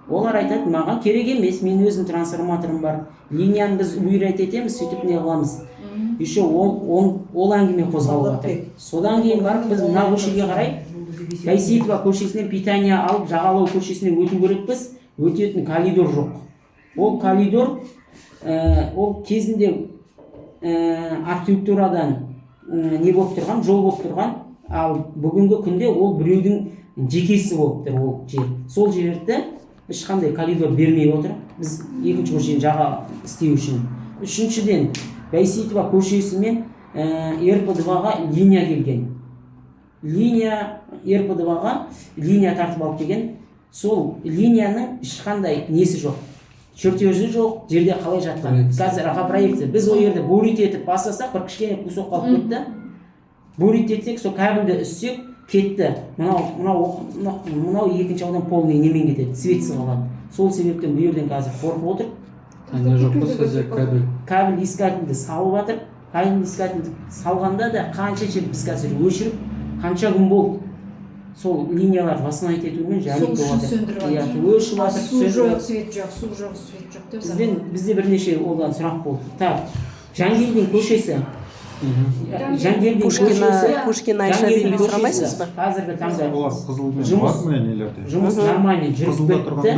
Олар айтады, маған керек емес, мен өзім трансформаторым бар, линияны біз үйрет етеміз, сөйтіп не қыламыз. Еще ол әңгіме қозғалып жатыр. Содан кейін барып біз мына көшеге қарай Байсейітова көшесінен питание алып Жағалау көшесіне өту керекпіз. Өтетін коридор жоқ. Ол коридор ол кезінде архитектурадан не болып тұрған, жол болып тұрған, ал бүгінгі күнде ол біреудің жекесі болып тұр ол жер. Сол жерді ешқандай коридор бермей отыр. Біз екінші көшені жаға істеу үшін. Үшіншіден, Байсейітова көшесімен РП2-ға линия келген. Линия РП2-ға линия тартып алып келген. Сол линияның ешқандай несі жоқ. Чертежі жоқ, жерде қалай жатқан. Қазір аға проекция. Біз ол жерде бурит етіп басасақ, бір кішкене кусок қалып кетті. Бурит етсек, сол кабельді үссек, кетті. Мынау екінші аудан полный немен кетеді, светсіз қалады. Сол себептен бұл жерден қазір қорқып отыр. Не жоқ па сізде кабель? Кабель искательді салып жатыр. Кабель искательді салғанда да қанша жер біз қазір өшіріп, қанша күн болды. Сол линияларды восстановить етумен жәлік болады. Өшіп жатыр, су жоқ, свет жоқ, су жоқ, свет жоқ деп. Бізде бірнеше одан сұрақ болды. Так, Жангелдин көшесі. Жангелдин көшесі. Пушкин Айша деген сұрамайсыз ба? Қазіргі таңда Қызылмен бар ма нелерде? жұмыс нормально жүріп бітті.